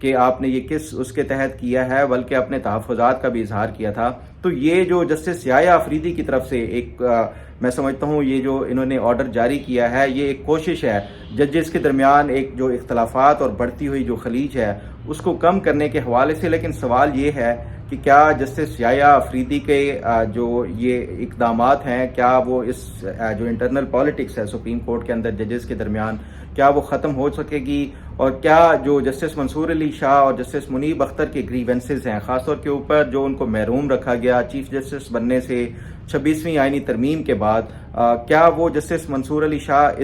کہ آپ نے یہ کس اس کے تحت کیا ہے، بلکہ اپنے تحفظات کا بھی اظہار کیا تھا۔ تو یہ جو جسٹس یحییٰ آفریدی کی طرف سے ایک میں سمجھتا ہوں یہ جو انہوں نے آرڈر جاری کیا ہے، یہ ایک کوشش ہے ججز کے درمیان ایک جو اختلافات اور بڑھتی ہوئی جو خلیج ہے اس کو کم کرنے کے حوالے سے۔ لیکن سوال یہ ہے کہ کیا جسٹس یحییٰ آفریدی کے جو یہ اقدامات ہیں، کیا وہ اس جو انٹرنل پالیٹکس ہے سپریم کورٹ کے اندر ججز کے درمیان، کیا وہ ختم ہو سکے گی؟ اور کیا جو جسٹس منصور علی شاہ اور جسٹس منیب اختر کے گریونسز ہیں، خاص طور کے اوپر جو ان کو محروم رکھا گیا چیف جسٹس بننے سے 26ویں آئینی ترمیم کے بعد، کیا وہ جسٹس منصور علی شاہ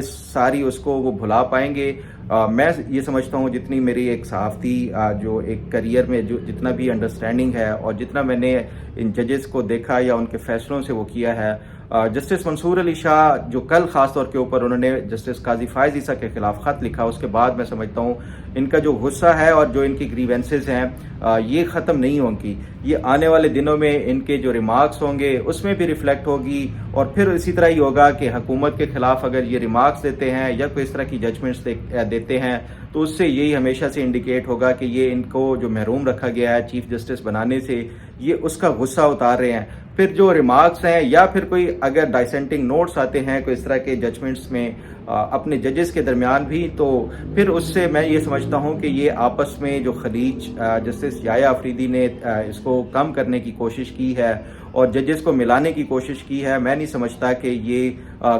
اس کو وہ بھلا پائیں گے؟ میں یہ سمجھتا ہوں جتنی میری ایک صحافتی جو ایک کریئر میں جو جتنا بھی انڈرسٹینڈنگ ہے اور جتنا میں نے ان ججز کو دیکھا یا ان کے فیصلوں سے وہ کیا ہے، جسٹس منصور علی شاہ جو کل خاص طور کے اوپر انہوں نے جسٹس قاضی فائز عیسیٰ کے خلاف خط لکھا، اس کے بعد میں سمجھتا ہوں ان کا جو غصہ ہے اور جو ان کی گریونسز ہیں یہ ختم نہیں ہوں گی۔ یہ آنے والے دنوں میں ان کے جو ریمارکس ہوں گے اس میں بھی ریفلیکٹ ہوگی، اور پھر اسی طرح ہی ہوگا کہ حکومت کے خلاف اگر یہ ریمارکس دیتے ہیں یا کوئی اس طرح کی ججمنٹس دیتے ہیں تو اس سے یہی ہمیشہ سے انڈیکیٹ ہوگا کہ یہ ان کو جو محروم رکھا گیا ہے چیف جسٹس بنانے سے، یہ اس کا غصہ اتار رہے ہیں۔ پھر جو ریمارکس ہیں یا پھر کوئی اگر ڈائسینٹنگ نوٹس آتے ہیں کوئی اس طرح کے ججمنٹس میں اپنے ججز کے درمیان بھی، تو پھر اس سے میں یہ سمجھتا ہوں کہ یہ آپس میں جو خلیج جسٹس یحییٰ آفریدی نے اس کو کم کرنے کی کوشش کی ہے اور ججز کو ملانے کی کوشش کی ہے، میں نہیں سمجھتا کہ یہ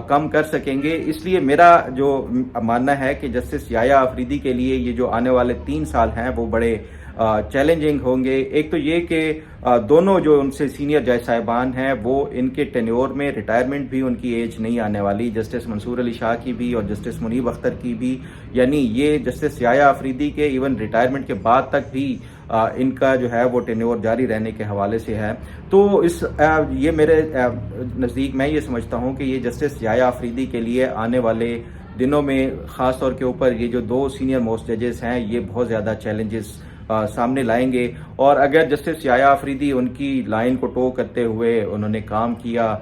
کم کر سکیں گے۔ اس لیے میرا جو ماننا ہے کہ جسٹس یحییٰ آفریدی کے لیے یہ جو آنے والے 3 سال ہیں وہ بڑے چیلنجنگ ہوں گے۔ ایک تو یہ کہ دونوں جو ان سے سینئر جج صاحبان ہیں وہ ان کے ٹینیور میں ریٹائرمنٹ بھی ان کی ایج نہیں آنے والی، جسٹس منصور علی شاہ کی بھی اور جسٹس منیب اختر کی بھی، یعنی یہ جسٹس یحییٰ آفریدی کے ایون ریٹائرمنٹ کے بعد تک بھی ان کا جو ہے وہ ٹینیور جاری رہنے کے حوالے سے ہے۔ تو یہ میرے نزدیک میں یہ سمجھتا ہوں کہ یہ جسٹس یحییٰ آفریدی کے لیے آنے والے دنوں میں خاص طور کے اوپر یہ جو 2 سینئر موسٹ ججز ہیں یہ بہت زیادہ چیلنجز سامنے لائیں گے، اور اگر جسٹس یحییٰ آفریدی ان کی لائن کو ٹو کرتے ہوئے انہوں نے کام کیا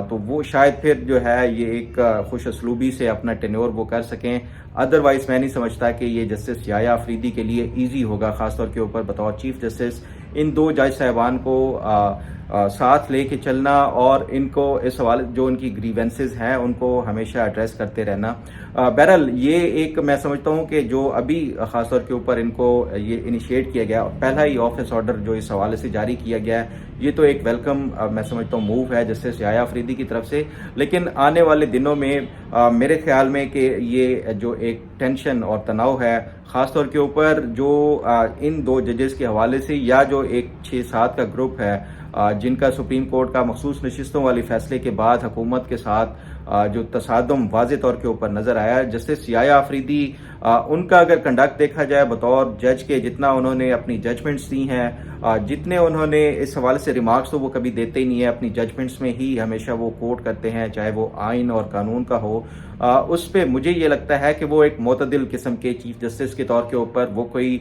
تو وہ شاید پھر جو ہے یہ ایک خوش اسلوبی سے اپنا ٹینیور وہ کر سکیں۔ ادروائز میں نہیں سمجھتا کہ یہ جسٹس یحییٰ آفریدی کے لیے ایزی ہوگا، خاص طور کے اوپر بطور چیف جسٹس ان 2 جج صاحبان کو ساتھ لے کے چلنا اور ان کو اس حوالے جو ان کی گریونسز ہیں ان کو ہمیشہ ایڈریس کرتے رہنا۔ بہرحال یہ ایک میں سمجھتا ہوں کہ جو ابھی خاص طور کے اوپر ان کو یہ انیشیٹ کیا گیا، پہلا ہی آفس آرڈر جو اس حوالے سے جاری کیا گیا ہے، یہ تو ایک ویلکم میں سمجھتا ہوں موو ہے جسٹس یحییٰ آفریدی کی طرف سے۔ لیکن آنے والے دنوں میں میرے خیال میں کہ یہ جو ایک ٹینشن اور تناؤ ہے خاص طور کے اوپر جو ان 2 ججز کے حوالے سے یا جو ایک 6-7 کا گروپ ہے جن کا سپریم کورٹ کا مخصوص نشستوں والی فیصلے کے بعد حکومت کے ساتھ جو تصادم واضح طور کے اوپر نظر آیا ہے، جسٹس یحییٰ آفریدی ان کا اگر کنڈکٹ دیکھا جائے بطور جج کے، جتنا انہوں نے اپنی ججمنٹس دی ہیں، جتنے انہوں نے اس حوالے سے ریمارکس تو وہ کبھی دیتے ہی نہیں ہیں، اپنی ججمنٹس میں ہی ہمیشہ وہ کوٹ کرتے ہیں، چاہے وہ آئین اور قانون کا ہو، اس پہ مجھے یہ لگتا ہے کہ وہ ایک معتدل قسم کے چیف جسٹس کے طور کے اوپر وہ کوئی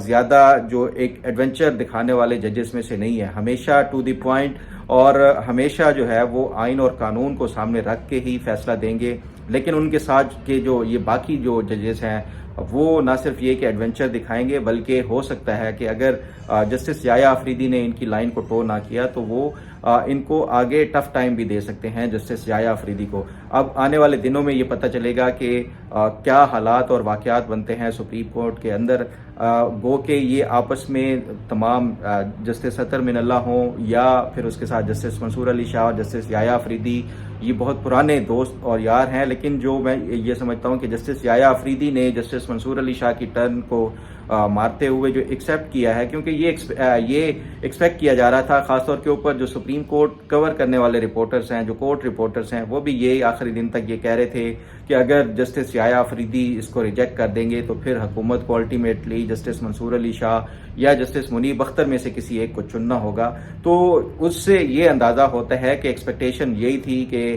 زیادہ جو ایک ایڈونچر دکھانے والے ججز میں سے نہیں ہے، ہمیشہ ٹو دی پوائنٹ اور ہمیشہ جو ہے وہ آئین اور قانون کو سامنے رکھ کے ہی فیصلہ دیں گے۔ لیکن ان کے ساتھ کے جو یہ باقی جو ججز ہیں وہ نہ صرف یہ کہ ایڈونچر دکھائیں گے، بلکہ ہو سکتا ہے کہ اگر جسٹس یحییٰ آفریدی نے ان کی لائن کو ٹو نہ کیا تو وہ ان کو آگے ٹف ٹائم بھی دے سکتے ہیں جسٹس یحییٰ آفریدی کو۔ اب آنے والے دنوں میں یہ پتہ چلے گا کہ کیا حالات اور واقعات بنتے ہیں سپریم کورٹ کے اندر، گو کہ یہ آپس میں تمام جسٹس اطہر من اللہ ہوں یا پھر اس کے ساتھ جسٹس منصور علی شاہ اور جسٹس یحییٰ آفریدی، یہ بہت پرانے دوست اور یار ہیں، لیکن جو میں یہ سمجھتا ہوں کہ جسٹس یحییٰ آفریدی نے جسٹس منصور علی شاہ کی ٹرن کو مارتے ہوئے جو ایکسیپٹ کیا ہے، کیونکہ یہ ایکسپیکٹ کیا جا رہا تھا، خاص طور کے اوپر جو سپریم کورٹ کور کرنے والے رپورٹرز ہیں، جو کورٹ رپورٹرز ہیں، وہ بھی یہ آخری دن تک یہ کہہ رہے تھے کہ اگر جسٹس یحییٰ آفریدی اس کو ریجیکٹ کر دیں گے تو پھر حکومت کو الٹیمیٹلی جسٹس منصور علی شاہ یا جسٹس منیب اختر میں سے کسی ایک کو چننا ہوگا۔ تو اس سے یہ اندازہ ہوتا ہے کہ ایکسپیکٹیشن یہی تھی کہ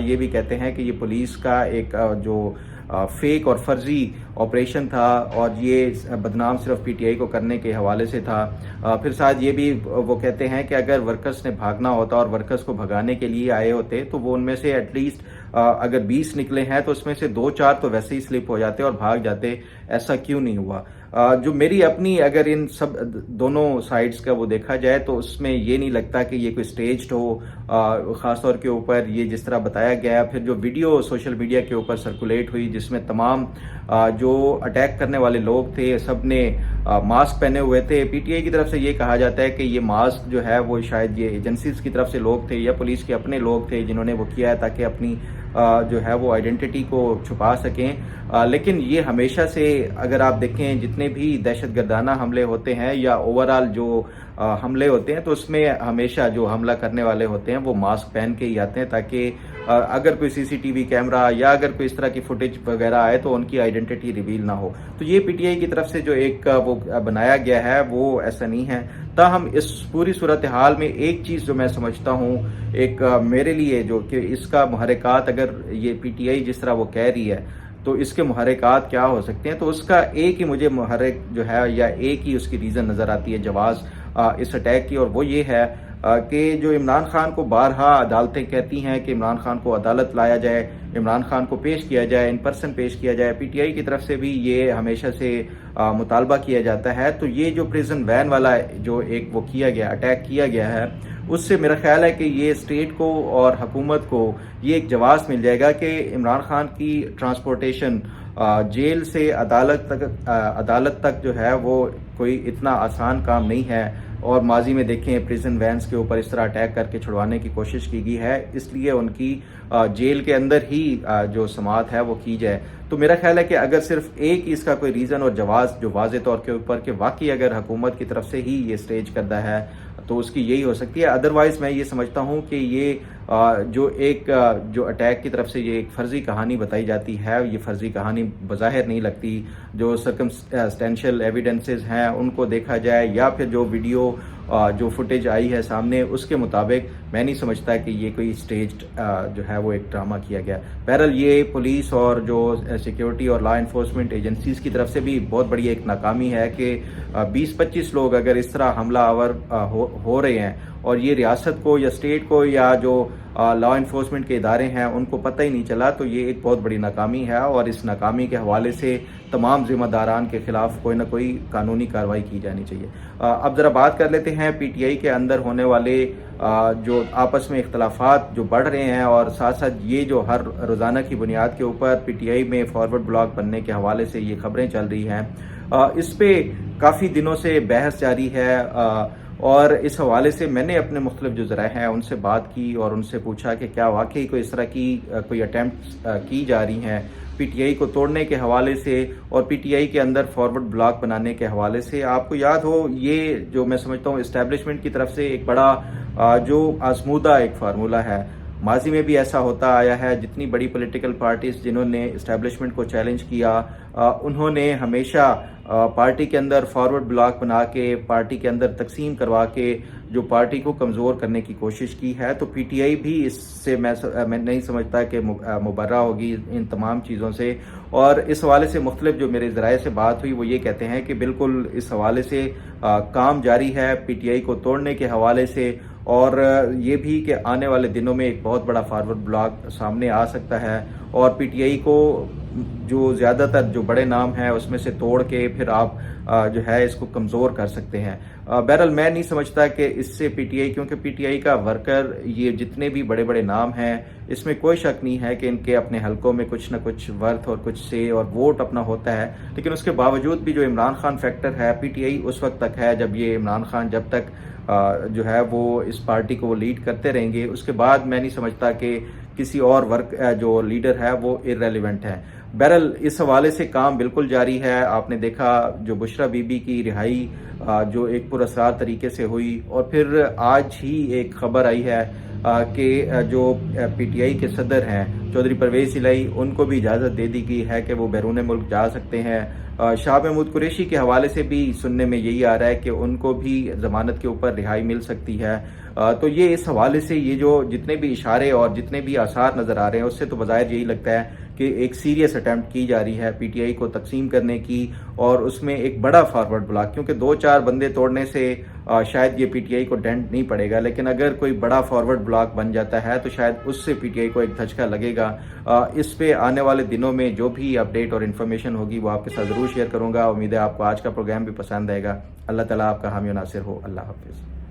یہ بھی کہتے ہیں کہ یہ پولیس کا ایک جو فیک اور فرضی آپریشن تھا، اور یہ بدنام صرف پی ٹی آئی کو کرنے کے حوالے سے تھا۔ پھر ساتھ یہ بھی وہ کہتے ہیں کہ اگر ورکرز نے بھاگنا ہوتا اور ورکرز کو بھگانے کے لیے آئے ہوتے تو وہ ان میں سے ایٹ لیسٹ اگر 20 نکلے ہیں تو اس میں سے 2-4 تو ویسے ہی سلپ ہو جاتے اور بھاگ جاتے، ایسا کیوں نہیں ہوا؟ جو میری اپنی اگر ان سب دونوں سائڈز کا وہ دیکھا جائے تو اس میں یہ نہیں لگتا کہ یہ کوئی سٹیجڈ ہو، خاص طور کے اوپر یہ جس طرح بتایا گیا۔ پھر جو ویڈیو سوشل میڈیا کے اوپر سرکولیٹ ہوئی جس میں تمام جو اٹیک کرنے والے لوگ تھے سب نے ماسک پہنے ہوئے تھے، پی ٹی آئی کی طرف سے یہ کہا جاتا ہے کہ یہ ماسک جو ہے وہ شاید یہ ایجنسیز کی طرف سے لوگ تھے یا پولیس کے اپنے لوگ تھے جنہوں نے وہ کیا ہے تاکہ اپنی جو ہے وہ آئیڈینٹی کو چھپا سکیں۔ لیکن یہ ہمیشہ سے اگر آپ دیکھیں جتنے بھی دہشت گردانہ حملے ہوتے ہیں یا اوورآل جو حملے ہوتے ہیں تو اس میں ہمیشہ جو حملہ کرنے والے ہوتے ہیں وہ ماسک پہن کے ہی آتے ہیں تاکہ اگر کوئی سی سی ٹی وی کیمرہ یا اگر کوئی اس طرح کی فوٹیج وغیرہ آئے تو ان کی آئیڈینٹی ریویل نہ ہو۔ تو یہ پی ٹی آئی کی طرف سے جو ایک وہ بنایا گیا ہے وہ ایسا نہیں ہے۔ تاہم اس پوری صورتحال میں ایک چیز جو میں سمجھتا ہوں ایک میرے لیے جو کہ اس کا محرکات اگر یہ پی ٹی آئی جس طرح وہ کہہ رہی ہے تو اس کے محرکات کیا ہو سکتے ہیں، تو اس کا ایک ہی مجھے محرک جو ہے یا ایک ہی اس کی ریزن نظر آتی ہے جواز اس اٹیک کی، اور وہ یہ ہے کہ جو عمران خان کو بارہا عدالتیں کہتی ہیں کہ عمران خان کو عدالت لایا جائے، عمران خان کو پیش کیا جائے، ان پرسن پیش کیا جائے، پی ٹی آئی کی طرف سے بھی یہ ہمیشہ سے مطالبہ کیا جاتا ہے۔ تو یہ جو پریزن وین والا جو ایک وہ کیا گیا اٹیک کیا گیا ہے اس سے میرا خیال ہے کہ یہ اسٹیٹ کو اور حکومت کو یہ ایک جواز مل جائے گا کہ عمران خان کی ٹرانسپورٹیشن جیل سے عدالت تک جو ہے وہ کوئی اتنا آسان کام نہیں ہے، اور ماضی میں دیکھیں پریزن وینز کے اوپر اس طرح اٹیک کر کے چھڑوانے کی کوشش کی گئی ہے، اس لیے ان کی جیل کے اندر ہی جو سماعت ہے وہ کی جائے۔ تو میرا خیال ہے کہ اگر صرف ایک ہی اس کا کوئی ریزن اور جواز جو واضح طور کے اوپر کہ واقعی اگر حکومت کی طرف سے ہی یہ سٹیج کردہ ہے تو اس کی یہی ہو سکتی ہے، ادروائز میں یہ سمجھتا ہوں کہ یہ جو ایک جو اٹیک کی طرف سے یہ ایک فرضی کہانی بتائی جاتی ہے، یہ فرضی کہانی بظاہر نہیں لگتی۔ جو سرکمسٹینشل ایویڈنسز ہیں ان کو دیکھا جائے یا پھر جو ویڈیو جو فوٹیج آئی ہے سامنے اس کے مطابق میں نہیں سمجھتا کہ یہ کوئی سٹیجڈ جو ہے وہ ایک ڈرامہ کیا گیا۔ بہرحال یہ پولیس اور جو سیکیورٹی اور لا انفورسمنٹ ایجنسیز کی طرف سے بھی بہت بڑی ایک ناکامی ہے کہ 20-25 لوگ اگر اس طرح حملہ آور ہو رہے ہیں اور یہ ریاست کو یا اسٹیٹ کو یا جو لا انفورسمنٹ کے ادارے ہیں ان کو پتہ ہی نہیں چلا، تو یہ ایک بہت بڑی ناکامی ہے، اور اس ناکامی کے حوالے سے تمام ذمہ داران کے خلاف کوئی نہ کوئی قانونی کارروائی کی جانی چاہیے۔ اب ذرا بات کر لیتے ہیں پی ٹی آئی کے اندر ہونے والے جو آپس میں اختلافات جو بڑھ رہے ہیں، اور ساتھ ساتھ یہ جو ہر روزانہ کی بنیاد کے اوپر پی ٹی آئی میں فارورڈ بلاک بننے کے حوالے سے یہ خبریں چل رہی ہیں، اس پہ کافی دنوں سے بحث جاری ہے، اور اس حوالے سے میں نے اپنے مختلف جو ذرائع ہیں ان سے بات کی اور ان سے پوچھا کہ کیا واقعی کوئی اس طرح کی کوئی اٹیمپٹ کی جا رہی ہیں پی ٹی آئی کو توڑنے کے حوالے سے اور پی ٹی آئی کے اندر فارورڈ بلاک بنانے کے حوالے سے۔ آپ کو یاد ہو یہ جو میں سمجھتا ہوں اسٹیبلشمنٹ کی طرف سے ایک بڑا جو آزمودہ ایک فارمولہ ہے، ماضی میں بھی ایسا ہوتا آیا ہے، جتنی بڑی پولیٹیکل پارٹیز جنہوں نے اسٹیبلشمنٹ کو چیلنج کیا انہوں نے ہمیشہ پارٹی کے اندر فارورڈ بلاک بنا کے پارٹی کے اندر تقسیم کروا کے جو پارٹی کو کمزور کرنے کی کوشش کی ہے۔ تو پی ٹی آئی بھی اس سے میں نہیں سمجھتا کہ مبرہ ہوگی ان تمام چیزوں سے، اور اس حوالے سے مختلف جو میرے ذرائع سے بات ہوئی وہ یہ کہتے ہیں کہ بالکل اس حوالے سے کام جاری ہے پی ٹی آئی کو توڑنے کے حوالے سے، اور یہ بھی کہ آنے والے دنوں میں ایک بہت بڑا فارورڈ بلاک سامنے آ سکتا ہے، اور پی ٹی آئی کو جو زیادہ تر جو بڑے نام ہیں اس میں سے توڑ کے پھر آپ جو ہے اس کو کمزور کر سکتے ہیں۔ بہرحال میں نہیں سمجھتا کہ اس سے پی ٹی آئی، کیونکہ پی ٹی آئی کا ورکر یہ جتنے بھی بڑے بڑے نام ہیں اس میں کوئی شک نہیں ہے کہ ان کے اپنے حلقوں میں کچھ نہ کچھ ورتھ اور کچھ سے اور ووٹ اپنا ہوتا ہے، لیکن اس کے باوجود بھی جو عمران خان فیکٹر ہے پی ٹی آئی اس وقت تک ہے جب یہ عمران خان جب تک جو ہے وہ اس پارٹی کو وہ لیڈ کرتے رہیں گے، اس کے بعد میں نہیں سمجھتا کہ کسی اور جو لیڈر ہے وہ ارریلیونٹ ہے۔ بہرحال اس حوالے سے کام بالکل جاری ہے۔ آپ نے دیکھا جو بشرا بی بی کی رہائی جو ایک پر اسرار طریقے سے ہوئی، اور پھر آج ہی ایک خبر آئی ہے کہ جو پی ٹی آئی کے صدر ہیں چودھری پرویز الہی، ان کو بھی اجازت دے دی گئی ہے کہ وہ بیرون ملک جا سکتے ہیں۔ شاہ محمود قریشی کے حوالے سے بھی سننے میں یہی آ رہا ہے کہ ان کو بھی ضمانت کے اوپر رہائی مل سکتی ہے۔ تو یہ اس حوالے سے یہ جو جتنے بھی اشارے اور جتنے بھی آثار نظر آ رہے ہیں، اس سے تو بظاہر یہی لگتا ہے کہ ایک سیریس اٹیمپٹ کی جا رہی ہے پی ٹی آئی کو تقسیم کرنے کی، اور اس میں ایک بڑا فارورڈ بلاک، کیونکہ 2-4 بندے توڑنے سے شاید یہ پی ٹی آئی کو ڈینٹ نہیں پڑے گا، لیکن اگر کوئی بڑا فارورڈ بلاک بن جاتا ہے تو شاید اس سے پی ٹی آئی کو ایک دھچکا لگے گا۔ اس پہ آنے والے دنوں میں جو بھی اپڈیٹ اور انفارمیشن ہوگی وہ آپ کے ساتھ ضرور شیئر کروں گا۔ امید ہے آپ کو آج کا پروگرام بھی پسند آئے گا۔ اللہ تعالیٰ آپ کا حامی و ناصر ہو۔ اللہ حافظ۔